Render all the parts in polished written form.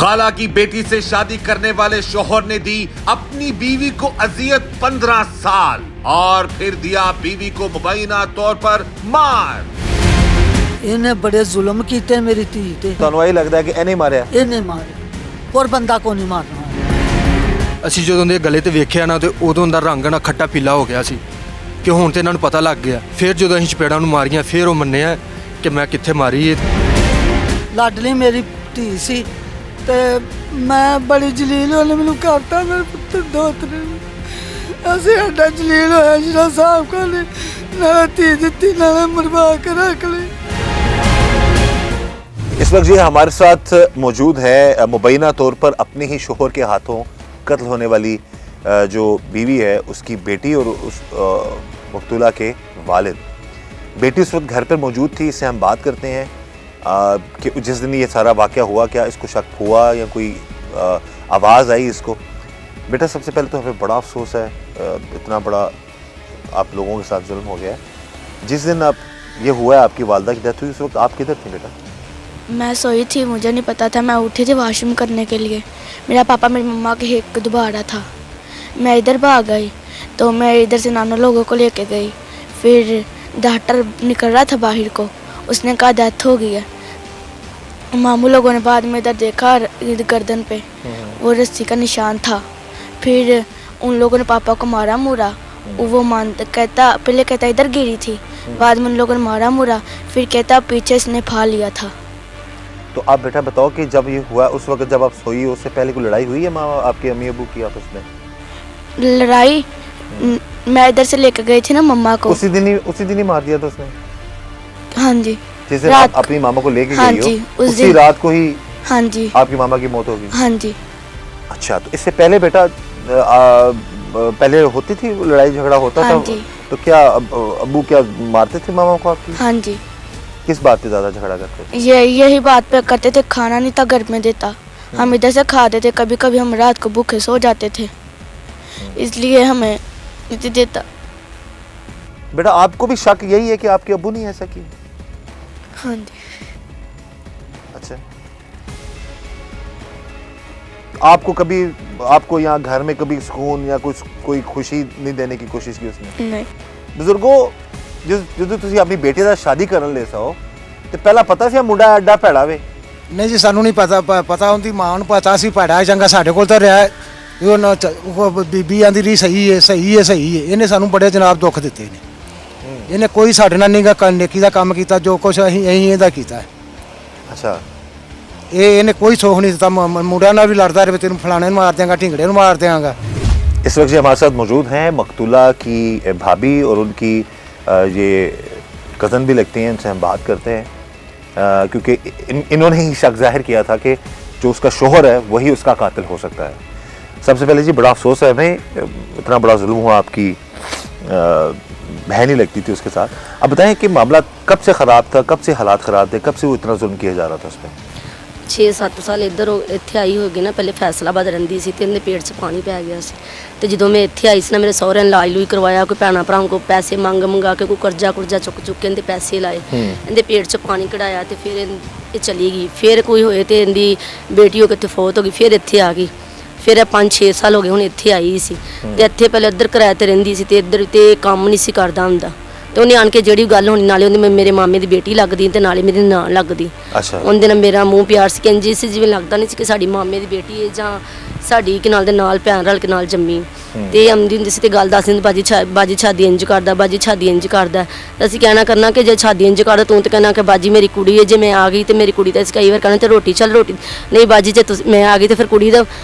खाला की बेटी से शादी करने वाले शौहर ने दी अपनी बीवी को अजियत 15 साल और फिर दिया बीवी को मुबैना तौर पर मार। इन्हें बड़े जुल्म कीते मेरी धी ते। ਤੁਹਾਨੂੰ ਇਹ ਲੱਗਦਾ ਹੈ ਕਿ ਇਹਨੇ ਮਾਰਿਆ? इन्हें मारे और बंदा को नहीं मारना। ਅਸੀਂ ਜਦੋਂ ਦੇ ਗਲੇ ਤੇ ਵੇਖਿਆ ਨਾ ਤੇ ਉਦੋਂ ਦਾ ਰੰਗ ਨਾ ਖੱਟਾ ਪੀਲਾ ਹੋ ਗਿਆ ਸੀ ਕਿ ਹੁਣ ਤੇ ਇਹਨਾਂ ਨੂੰ ਪਤਾ ਲੱਗ ਗਿਆ। ਫਿਰ ਜਦੋਂ ਅਸੀਂ ਚਪੇੜਾਂ ਨੂੰ ਮਾਰੀਆਂ ਫਿਰ ਉਹ ਮੰਨਿਆ ਕਿ ਮੈਂ ਕਿੱਥੇ ਮਾਰੀ ਇਹ। लाडली मेरी धी सी ते मैं बड़ी जलील होने मैनू करता मेरे पुत्र दोतरे ऐसे एडा जलील होया जिहड़ा साहब को ना धी दित्ती ना मरवा के रख ली। इस वक्त ये हमारे साथ मौजूद है मुबैना तौर पर अपने ही शोहर के हाथों कत्ल होने वाली जो बीवी है उसकी बेटी और उस मकतूला के वालिद। बेटी उस वक्त घर पर मौजूद थी, इससे हम बात करते हैं कि जिस दिन ये सारा वाक़या हुआ क्या इसको शक हुआ या कोई आवाज़ आई इसको। बेटा सबसे पहले तो हमें बड़ा अफसोस है, इतना बड़ा आप लोगों के साथ जुल्म हो गया है। जिस दिन आप ये हुआ है आपकी वालदा की डेथ हुई उस वक्त आप किधर थे बेटा? मैं सोई थी, मुझे नहीं पता था। मैं उठी थी वॉशरूम करने के लिए। मेरा पापा मेरी मम्मा के हिक दबा रहा था। मैं इधर भाग गई तो मैं इधर से नाना लोगों को लेके गई। फिर डॉक्टर निकल रहा था बाहर को, उसने कहा डेथ हो गई है। मामू लोगों ने बाद में इधर देखा गर्दन पे वो रस्सी का निशान था। फिर उन लोगों ने पापा को मारा मुरा। वो कहता पहले कहता इधर गिरी थी, बाद में उन लोगों ने मारा मुरा। फिर कहता पीछे इसने फा लिया था। तो आप बेटा बताओ कि जब ये हुआ उस वक्त जब आप सोई उससे पहले कोई लड़ाई हुई है माँ आपके अम्मी अबू की आपस में? लड़ाई मैं इधर से लेकर गई थी ना मम्मा को। उसी दिन ही मार दिया था उसने? हाँ जी। जिस दिन आप अपनी मामा को लेके हाँ गई जी, हो उसी रात को ही हाँ जी आपकी मामा की मौत होगी? हाँ जी। अच्छा, तो इससे पहले बेटा पहले होती थी लड़ाई झगड़ा होता हाँ था जी। तो क्या अबू क्या मारते थे मामा को आपकी? हाँ जी। किस बात पे ज्यादा झगड़ा करते थे? यही बात पे करते थे। खाना नहीं था घर में देता, हम इधर से खाते थे। कभी कभी हम रात को भूखे सो जाते थे, इसलिए हमें नहीं देता। बेटा आपको भी शक यही है कि आपके अब्बू ने ऐसा किया? हाँ जी। अच्छा, आपको कभी आपको यहाँ घर में कभी सुकून या कुछ कोई खुशी नहीं देने की कोशिश की उसने? नहीं। बुजुर्गो ਜਦੋਂ ਤੁਸੀਂ ਆਪਣੀ ਬੇਟੀ ਦਾ ਸ਼ਾਦੀ ਕਰਨ ਲੈ ਸੋ ਤੇ ਪਹਿਲਾਂ ਪਤਾ ਸੀ ਮੁੰਡਾ ਐਡਾ ਭੈੜਾ ਵੇ? ਨਹੀਂ ਜੀ ਸਾਨੂੰ ਨਹੀਂ ਪਤਾ ਹੁੰਦੀ ਮਾਂ ਨੂੰ ਪਤਾ ਸੀ ਭੈੜਾ ਚੰਗਾ ਸਾਡੇ ਕੋਲ ਤਾਂ ਰਿਹਾ ਉਹ ਬੀਬੀ ਆਂਦੀ ਰਹੀ ਸਹੀ ਹੈ। ਇਹਨੇ ਸਾਨੂੰ ਬੜੇ ਜਨਾਬ ਦੁੱਖ ਦਿੱਤੇ ਨੇ। ਇਹਨੇ ਕੋਈ ਸਾਡੇ ਨਾਲ ਨਹੀਂ ਨੇਕੀ ਦਾ ਕੰਮ ਕੀਤਾ, ਜੋ ਕੁਛ ਅਸੀਂ ਇਹਦਾ ਕੀਤਾ ਹੈ। ਅੱਛਾ, ਇਹਨੇ ਕੋਈ ਸੋਖ ਨਹੀਂ ਦਿੱਤਾ। ਮੁੰਡਿਆਂ ਨਾਲ ਵੀ ਲੜਦਾ ਰਹੇ, ਤੈਨੂੰ ਫਲਾਣੇ ਨੂੰ ਮਾਰ ਦਿਆਂਗਾ, ਢਿੰਗੜੇ ਨੂੰ ਮਾਰ ਦਿਆਂਗਾ। इस वक्त हमारे साथ मौजूद हैं मकतूला की भाभी और उनकी ये कज़न भी लगती हैं, इनसे हम बात करते हैं क्योंकि इन्होंने ही शक जाहिर किया था कि जो उसका शोहर है वही उसका कातिल हो सकता है। सबसे पहले जी बड़ा अफसोस है हमें, इतना बड़ा जुल्म हुआ, आपकी बहन ही लगती थी उसके साथ। अब बताएं कि मामला कब से ख़राब था, कब से हालात ख़राब थे, कब से वो इतना जुल्म किया जा रहा था उस पर? 6-7 ਸਾਲ ਇੱਥੇ ਆਈ ਹੋਗੀ ਨਾ। ਪਹਿਲੇ ਫੈਸਲਾਬਾਦ ਰਹਿੰਦੀ ਸੀ ਤੇ ਇਹਦੇ ਪੇਟ 'ਚ ਪਾਣੀ ਪੈ ਗਿਆ ਸੀ। ਤੇ ਜਦੋਂ ਮੈਂ ਇੱਥੇ ਆਈ ਸੀ ਨਾ ਮੇਰੇ ਸਹੁਰਿਆਂ ਨੇ ਇਲਾਜ ਲੂਈ ਕਰਵਾਇਆ, ਕੋਈ ਭੈਣਾਂ ਭਰਾਵਾਂ ਕੋਲ ਪੈਸੇ ਮੰਗਾ ਕੇ ਕੋਈ ਕਰਜ਼ਾ ਚੁੱਕ ਕੇ ਇਹਦੇ ਪੈਸੇ ਲਾਏ, ਇਹਦੇ ਪੇਟ 'ਚ ਪਾਣੀ ਕਢਾਇਆ ਤੇ ਫਿਰ ਇਹ ਚਲੀ ਗਈ। ਫਿਰ ਕੋਈ ਹੋਏ ਤੇ ਇਹਦੀ ਬੇਟੀ ਹੋ ਕਿਤੇ ਫੌਤ ਹੋ ਗਈ, ਫਿਰ ਇੱਥੇ ਆ ਗਈ। ਫਿਰ ਇਹ 5-6 ਸਾਲ ਹੋ ਗਏ ਹੁਣ ਇੱਥੇ ਆਈ ਸੀ। ਤੇ ਇੱਥੇ ਪਹਿਲੇ ਇੱਧਰ ਕਿਰਾਏ ਤੇ ਰਹਿੰਦੀ ਸੀ ਤੇ ਇੱਧਰ ਤੇ ਕੰਮ ਨਹੀਂ ਸੀ ਕਰਦਾ ਹੁੰਦਾ। ਤੇ ਉਹਨੇ ਆਣ ਕੇ ਜਿਹੜੀ ਗੱਲ ਹੋਣੀ ਨਾਲੇ ਉਹਨੇ ਮੇਰੇ ਮਾਮੇ ਦੀ ਬੇਟੀ ਲੱਗਦੀ ਤੇ ਨਾਲੇ ਮੇਰੇ ਨਾਂ ਲੱਗਦੀ। ਅੱਛਾ, ਉਹਦੇ ਨਾਲ ਮੇਰਾ ਮੂੰਹ ਪਿਆਰ ਸੀ, ਕਹਿੰਦੀ ਸੀ ਜਿਵੇਂ ਲੱਗਦਾ ਨਹੀਂ ਸੀ ਕਿ ਸਾਡੀ ਮਾਮੇ ਦੀ ਬੇਟੀ ਹੈ ਜਾਂ ਸਾਡੀ ਕਿ ਨਾਲ ਦੇ ਨਾਲ ਭੈਣ ਰਲ ਕੇ ਨਾਲ ਜੰਮੀ। ਤੇ ਆਉਂਦੀ ਹੁੰਦੀ ਸੀ ਤੇ ਗੱਲ ਦੱਸ ਦਿੰਦੀ ਬਾਜੀ ਛਾਦੀ ਇੰਜ ਕਰਦਾ, ਬਾਜੀ ਛਾਦੀ ਇੰਜ ਕਰਦਾ। ਅਸੀਂ ਕਹਿਣਾ ਕਰਨਾ ਕਿ ਜੇ ਛਾਦੀ ਇੰਜ ਕਰਦਾ ਤੂੰ ਤੇ ਕਹਿਣਾ ਕਿ ਬਾਜੀ ਮੇਰੀ ਕੁੜੀ ਹੈ, ਜੇ ਮੈਂ ਆ ਗਈ ਤੇ ਮੇਰੀ ਕੁੜੀ ਦਾ ਅਸੀਂ ਕਈ ਵਾਰ ਕਹਿਣਾ ਤੇ ਰੋਟੀ ਨਹੀਂ ਬਾਜੀ ਜੇ ਮੈਂ ਆ ਗਈ ਤੇ ਫਿਰ ਕੁੜੀ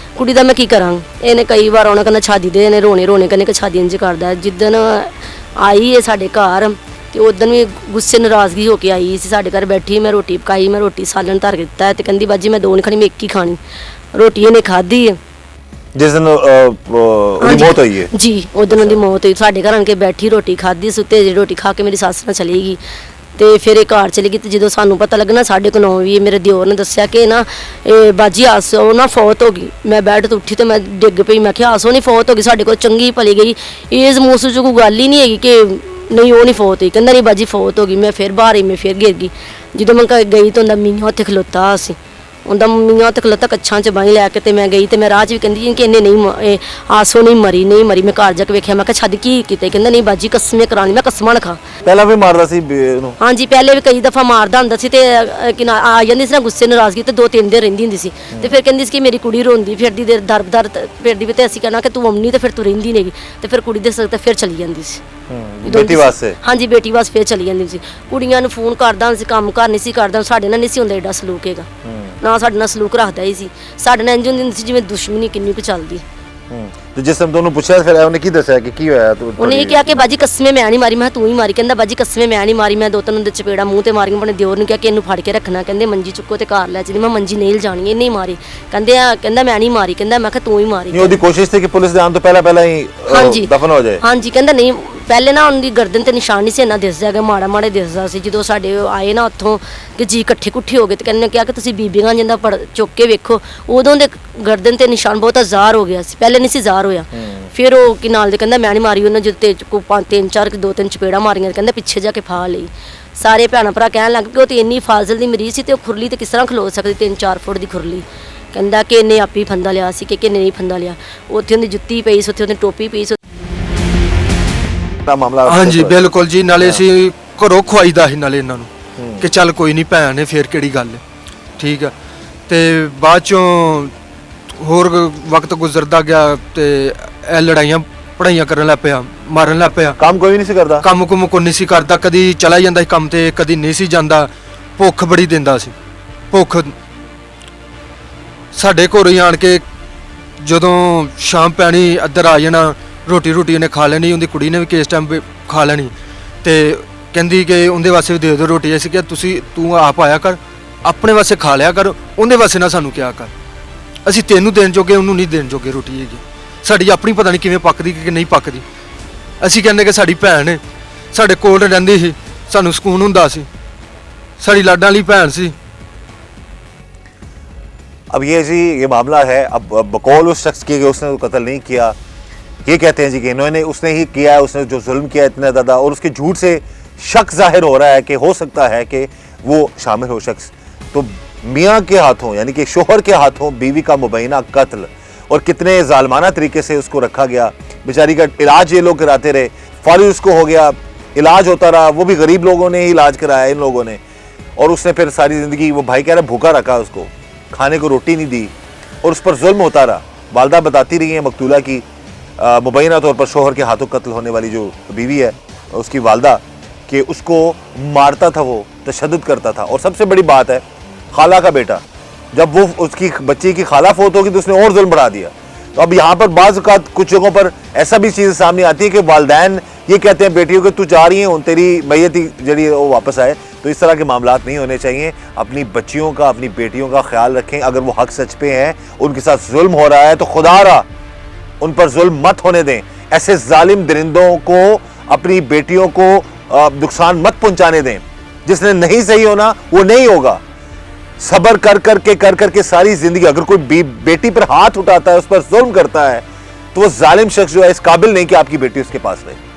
ਦਾ ਮੈਂ ਕੀ ਕਰਾਂ। ਇਹਨੇ ਕਈ ਵਾਰ ਆਉਣਾ ਕਹਿੰਦਾ ਛਾਦੀ ਦੇ, ਇਹਨੇ ਰੋਣੇ ਕਹਿੰਦੇ ਕਿ ਛਾਦੀ ਇੰਜ ਕਰਦਾ। ਜਿੱਦਣ ਆਈ ਹੈ ਸਾਡੇ ਘਰ ਤੇ ਉਦੋਂ ਵੀ ਗੁੱਸੇ ਨਾਰਾਜ਼ਗੀ ਹੋ ਕੇ ਆਈ ਸੀ। ਸਾਡੇ ਘਰ ਬੈਠੀ, ਮੈਂ ਰੋਟੀ ਪਕਾਈ, ਮੈਂ ਰੋਟੀ ਸਾਲਣ ਧਰ ਕੇ ਦਿੱਤਾ ਤੇ ਕਹਿੰਦੀ ਬਾਜੀ ਮੈਂ ਦੋ ਨਹੀਂ ਖਾਣੀ, ਮੈਂ ਇੱਕ ਹੀ ਖਾਣੀ। ਰੋਟੀ ਇਹਨੇ ਖਾਧੀ ਹੈ जिस दिन मौत हुई है जी, उस दिन मौत हुई। ਸਾਡੇ ਘਰ ਆਣ ਕੇ ਬੈਠੀ ਰੋਟੀ ਖਾਧੀ, ਸੁੱਤੇ ਜਿਹੜੀ ਰੋਟੀ ਖਾ ਕੇ ਮੇਰੀ ਸੱਸ ਨਾਲ ਚਲੀ ਗਈ ਤੇ ਫਿਰ ਇਹ ਘਰ ਚਲੀ ਗਈ। ਤੇ ਜਦੋਂ ਸਾਨੂੰ ਪਤਾ ਲੱਗਣਾ 9:30 ਵੀ ਮੇਰੇ ਦਿਓਰ ਨੇ ਦੱਸਿਆ ਕਿ ਨਾ ਇਹ ਬਾਜੀ ਆਸੋ ਨਾ ਫੌਤ ਹੋ ਗਈ। ਮੈਂ ਬੈੱਡ ਤੋਂ ਉੱਠੀ ਤੇ ਮੈਂ ਡਿੱਗ ਪਈ। ਮੈਂ ਕਿਹਾ ਆਸੋ ਨਹੀਂ ਫੌਤ ਹੋ ਗਈ, ਸਾਡੇ ਕੋਲ ਚੰਗੀ ਭਲੀ ਗਈ, ਇਸ ਮੂਸ 'ਚ ਕੋਈ ਗੱਲ ਹੀ ਨਹੀਂ ਹੈਗੀ ਕਿ ਨਹੀਂ ਉਹ ਨਹੀਂ ਫੌਤ ਹੋਈ। ਕਹਿੰਦਾ ਨਹੀਂ ਬਾਜੀ ਫੌਤ ਹੋ ਗਈ। ਮੈਂ ਫਿਰ ਬਾਹਰ ਹੀ ਮੈਂ ਫਿਰ ਗਿਰ ਗਈ। ਜਦੋਂ ਮੈਂ ਗਈ ਤਾਂ ਉਹਦਾ ਮੀਂਹ ਉੱਥੇ ਖਲੋਤਾ ਸੀ, ਉਹਦਾ ਮੀਆਂ ਤੇ ਖਲੋਤਾ ਕੱਛਾਂ 'ਚ ਬਾਹੀਂ ਲੈ ਕੇ ਤੇ ਮੈਂ ਗਈ ਤੇ ਮੈਂ ਰਾਹ 'ਚ ਵੀ ਕਹਿੰਦੀ ਕਿ ਇਹਨੇ ਨਹੀਂ ਆਸੋ ਨਹੀਂ ਮਰੀ ਮੈਂ ਘਰ ਜਾ ਕੇ ਵੇਖਿਆ, ਮੈਂ ਕਿਹਾ ਛੱਡ ਕੀ ਕੀਤੇ, ਕਹਿੰਦਾ ਨਹੀਂ ਬਾਜੀ ਕਸਮੇ ਕਰਾਣੀ, ਮੈਂ ਕਸਮਾਂ ਨਾ ਖਾ। ਪਹਿਲਾਂ ਵੀ ਮਾਰਦਾ ਸੀ ਉਹਨੂੰ? ਹਾਂਜੀ ਪਹਿਲੇ ਵੀ ਕਈ ਦਫਾ ਮਾਰਦਾ ਹੁੰਦਾ ਸੀ ਤੇ ਆ ਜਾਂਦੀ ਸੀ ਨਾ ਗੁੱਸੇ ਨਾਰਾਜ਼ਗੀ ਤੇ 2-3 ਦਿਨ ਰਹਿੰਦੀ ਹੁੰਦੀ ਸੀ ਤੇ ਫਿਰ ਕਹਿੰਦੀ ਸੀ ਕਿ ਮੇਰੀ ਕੁੜੀ ਰੋਂਦੀ ਫਿਰਦੀ ਦੇ ਦਰ ਫਿਰਦੀ ਵੀ ਤੇ ਅਸੀਂ ਕਹਿਣਾ ਕਿ ਤੂੰ ਆਉਣੀ ਤੇ ਫਿਰ ਤੂੰ ਰਹਿੰਦੀ ਨੇਗੀ ਤੇ ਫਿਰ ਕੁੜੀ ਦੇ ਸਿਰ ਤੇ ਫਿਰ ਚਲੀ ਜਾਂਦੀ ਸੀ ਬੇਟੀ ਵਾਸਤੇ। ਹਾਂਜੀ ਬੇਟੀ ਵਾਸਤੇ ਫਿਰ ਚਲੀ ਜਾਂਦੀ ਸੀ। ਕੁੜੀਆਂ ਨੂੰ ਫੋਨ ਕਰਦਾ ਹੁੰਦਾ ਸੀ, ਕੰਮ ਘਰ ਨਹੀਂ ਸੀ ਕਰਦਾ, ਸਾਡੇ ਨਾਲ ਨਹੀਂ ਸੀ ਹੁੰਦਾ ਏਡਾ ਸਲੂਕ ਹੈਗਾ, ਨਾ ਸਾਡੇ ਨਾਲ ਸਲੂਕ ਰੱਖਦਾ ਹੀ ਸੀ, ਸਾਡੇ ਨਾਲ ਇੰਝ ਹੁੰਦੀ ਸੀ ਜਿਵੇਂ ਦੁਸ਼ਮਣੀ ਕਿੰਨੀ ਕੁ ਚੱਲਦੀ। ਤੇ ਜਿਸ ਟਾਈਮ ਤੁਹਾਨੂੰ ਪੁੱਛਿਆ ਫਿਰ ਉਹਨੇ ਕੀ ਦੱਸਿਆ ਕਿ ਕੀ ਹੋਇਆ? ਉਹਨੇ ਇਹ ਕਿਹਾ ਕਿ ਬਾਜੀ ਕਸਮੇ ਮੈਂ ਨਹੀਂ ਮਾਰੀ, ਮੈਂ ਤੂੰ ਹੀ ਮਾਰੀ। ਕਹਿੰਦਾ ਬਾਜੀ ਕਸਮੇ ਮੈਂ ਨਹੀਂ ਮਾਰੀ, ਮੈਂ 2-3 ਦੇ ਚਪੇੜਾ ਮੂੰਹ ਤੇ ਮਾਰੀਆਂ। ਆਪਣੇ ਦਿਓਰ ਨੂੰ ਕਿਹਾ ਕਿ ਇਹਨੂੰ ਫੜ ਕੇ ਰੱਖਣਾ, ਕਹਿੰਦੇ ਮੰਜੀ ਚੁੱਕੋ ਤੇ ਘਰ ਲੈ ਚਲੀ। ਮੈਂ ਮੰਜੀ ਨਹੀਂ ਲਿਜਾਣੀ, ਇਹਨੇ ਹੀ ਮਾਰੀ। ਕਹਿੰਦਾ ਮੈਂ ਨਹੀਂ ਮਾਰੀ, ਕਹਿੰਦਾ ਮੈਂ ਕਿਹਾ ਤੂੰ ਹੀ ਮਾਰੀ। ਨਹੀਂ ਉਹਦੀ ਕੋਸ਼ਿਸ਼ ਸੀ ਕਿ ਪੁਲਿਸ ਦੇ ਆਉਣ ਤੋਂ ਪਹਿਲਾਂ ਹੀ ਦਫਨ ਹੋ ਜਾਏ। ਹਾਂਜੀ ਕਹਿੰਦਾ ਨਹੀਂ ਪਹਿਲੇ ਨਾ ਉਹਦੀ ਗਰਦਨ ਤੇ ਨਿਸ਼ਾਨ ਨਹੀਂ ਸੀ ਇੰਨਾ ਦਿਸਦਾ ਹੈਗਾ, ਮਾੜਾ ਦਿਸਦਾ ਸੀ। ਜਦੋਂ ਸਾਡੇ ਆਏ ਨਾ ਉੱਥੋਂ ਕਿ ਜੀ ਇਕੱਠੇ ਹੋ ਗਏ ਤੇ ਕਹਿੰਦੇ ਕਿਹਾ ਕਿ ਤੁਸੀਂ ਬੀਬੀਆਂ ਜਿੰਦਾ ਚੁੱਕ ਕੇ ਵੇਖੋ, ਉਦੋਂ ਦੇ ਗਰਦਨ ਤੇ ਨਿਸ਼ਾਨ ਬਹੁਤ ਜ਼ਾਹਰ ਹੋ ਗਿਆ ਸੀ, ਪਹਿਲੇ ਨਹੀਂ ਸੀ ਜ਼ਾਹਰ ਹੋਇਆ। ਫਿਰ ਉਹ ਕਿ ਨਾਲ ਦੇ ਕਹਿੰਦਾ ਮੈਂ ਨਹੀਂ ਮਾਰੀ, ਉਹਨਾਂ ਜਦੋਂ ਤੇ 2-3 ਚਪੇੜਾ ਮਾਰੀਆਂ, ਕਹਿੰਦਾ ਪਿੱਛੇ ਜਾ ਕੇ ਫਾ ਲਈ। ਸਾਰੇ ਭੈਣ ਭਰਾ ਕਹਿਣ ਲੱਗ ਪਏ ਉਹ ਤੇ ਇੰਨੀ ਫਾਜ਼ਲ ਦੀ ਮਰੀਜ਼ ਸੀ ਤੇ ਉਹ ਖੁਰਲੀ ਤੇ ਕਿਸ ਤਰ੍ਹਾਂ ਖਲੋ ਸਕਦੀ, 3-4 ਫੁੱਟ ਦੀ ਖੁਰਲੀ। ਕਹਿੰਦਾ ਕਿ ਇਹਨੇ ਆਪੇ ਫੰਦਾ ਲਿਆ ਸੀ ਕਿ ਨਹੀਂ ਫੰਦਾ ਲਿਆ। ਉੱਥੇ ਉਹਦੀ ਜੁੱਤੀ ਪਈ ਸੀ, ਉੱਥੇ ਉਹਦੀ ਟੋਪੀ ਪਈ ਸੀ। ਮਾਮਲਾ ਹਾਂਜੀ ਬਿਲਕੁਲ ਜੀ, ਨਾਲੇ ਅਸੀਂ ਘਰੋਂ ਖਵਾਈਦਾ ਸੀ ਨਾਲੇ ਇਹਨਾਂ ਨੂੰ ਕਿ ਚੱਲ ਕੋਈ ਨਹੀਂ ਭੈਣ ਨੇ ਫੇਰ ਕਿਹੜੀ ਗੱਲ ਹੈ, ਠੀਕ ਆ। ਤੇ ਬਾਅਦ ਚੋਂ ਹੋਰ ਵਕਤ ਗੁਜ਼ਰਦਾ ਗਿਆ ਤੇ ਇਹ ਲੜਾਈਆਂ ਪੜਾਈਆਂ ਕਰਨ ਲੱਗ ਪਿਆ, ਮਾਰਨ ਲੱਗ ਪਿਆ। ਕੰਮ ਕੋਈ ਨਹੀਂ ਸੀ ਕਰਦਾ? ਕੰਮ ਕੋਈ ਨਹੀਂ ਸੀ ਕਰਦਾ, ਕਦੀ ਚਲਾ ਜਾਂਦਾ ਸੀ ਕੰਮ ਤੇ, ਕਦੀ ਨਹੀਂ ਸੀ ਜਾਂਦਾ। ਭੁੱਖ ਬੜੀ ਦਿੰਦਾ ਸੀ, ਭੁੱਖ ਸਾਡੇ ਘਰੋਂ ਹੀ ਆਣ ਕੇ ਜਦੋਂ ਸ਼ਾਮ ਪੈਣੀ ਇੱਧਰ ਆ ਜਾਣਾ, ਰੋਟੀ ਉਹਨੇ ਖਾ ਲੈਣੀ, ਉਹਦੀ ਕੁੜੀ ਨੇ ਵੀ ਕਿਸ ਟਾਈਮ ਖਾ ਲੈਣੀ ਤੇ ਕਹਿੰਦੀ ਕਿ ਉਹਦੇ ਵਾਸਤੇ ਵੀ ਦੇ ਦਿਓ ਰੋਟੀ। ਅਸੀਂ ਕਿਹਾ ਤੂੰ ਆਪ ਆਇਆ ਕਰ, ਆਪਣੇ ਵਾਸਤੇ ਖਾ ਲਿਆ ਕਰ, ਉਹਦੇ ਵਾਸਤੇ ਨਾ ਸਾਨੂੰ ਕਿਹਾ ਕਰ, ਅਸੀਂ ਤੈਨੂੰ ਦੇਣ ਜੋਗੇ ਉਹਨੂੰ ਨਹੀਂ ਦੇਣ ਜੋਗੇ ਰੋਟੀ ਹੈਗੀ। ਸਾਡੀ ਆਪਣੀ ਪਤਾ ਨਹੀਂ ਕਿਵੇਂ ਪੱਕਦੀ ਕਿ ਨਹੀਂ ਪੱਕਦੀ। ਅਸੀਂ ਕਹਿੰਦੇ ਕਿ ਸਾਡੀ ਭੈਣ ਹੈ, ਸਾਡੇ ਕੋਲ ਰਹਿੰਦੀ ਸੀ, ਸਾਨੂੰ ਸਕੂਨ ਹੁੰਦਾ ਸੀ, ਸਾਡੀ ਲਾਡਾਂ ਵਾਲੀ ਭੈਣ ਸੀ। अब ये मामला है। अब बकौल उस शख्स की उसने कत्ल नहीं किया, ये कहते हैं जी कि उसने ही किया है, उसने जो जुल्म किया इतना ज़्यादा, और उसके झूठ से शक जाहिर हो रहा है कि हो सकता है कि वो शामिल हो शख्स। तो मियाँ के हाथों यानी कि शोहर के हाथों बीवी का मुबैना कत्ल, और कितने ज़ालमाना तरीके से उसको रखा गया। बेचारी का इलाज ये लोग कराते रहे, फौरी उसको हो गया, इलाज होता रहा, वो भी गरीब लोगों ने ही इलाज कराया इन लोगों ने, और उसने फिर सारी ज़िंदगी वो भाई कह रहा भूखा रखा, उसको खाने को रोटी नहीं दी और उस पर जुल्म होता रहा। वालदा बताती रही है मकतूला की मुबैना तौर पर शोहर के हाथों कत्ल होने वाली जो बीवी है उसकी वालदा, कि उसको मारता था, वो तशद्दुद करता था। और सबसे बड़ी बात है खाला का बेटा, जब वो उसकी बच्ची की खाला फोत होगी तो उसने और जुल्म बढ़ा दिया। तो अब यहाँ पर बाज़ औक़ात कुछ जगहों पर ऐसा भी चीज़ सामने आती है कि वालिदैन ये कहते हैं बेटियों कि तू जा रही है तेरी मैयत ही जड़ी वो वापस आए। तो इस तरह के मामलात नहीं होने चाहिए। अपनी बच्चियों का, अपनी बेटियों का ख्याल रखें। अगर वो हक सच पे हैं, उनके साथ जुल्म हो रहा है तो खुदारा उन पर जुल्म मत होने दें। ऐसे जालिम दरिंदों को, अपनी बेटियों को नुकसान मत पहुंचाने दें। जिसने नहीं सही होना वो नहीं होगा। सब्र कर करके सारी जिंदगी, अगर कोई बेटी पर हाथ उठाता है, उस पर जुल्म करता है, तो वो जालिम शख्स जो है इस काबिल नहीं कि आपकी बेटी उसके पास रहे।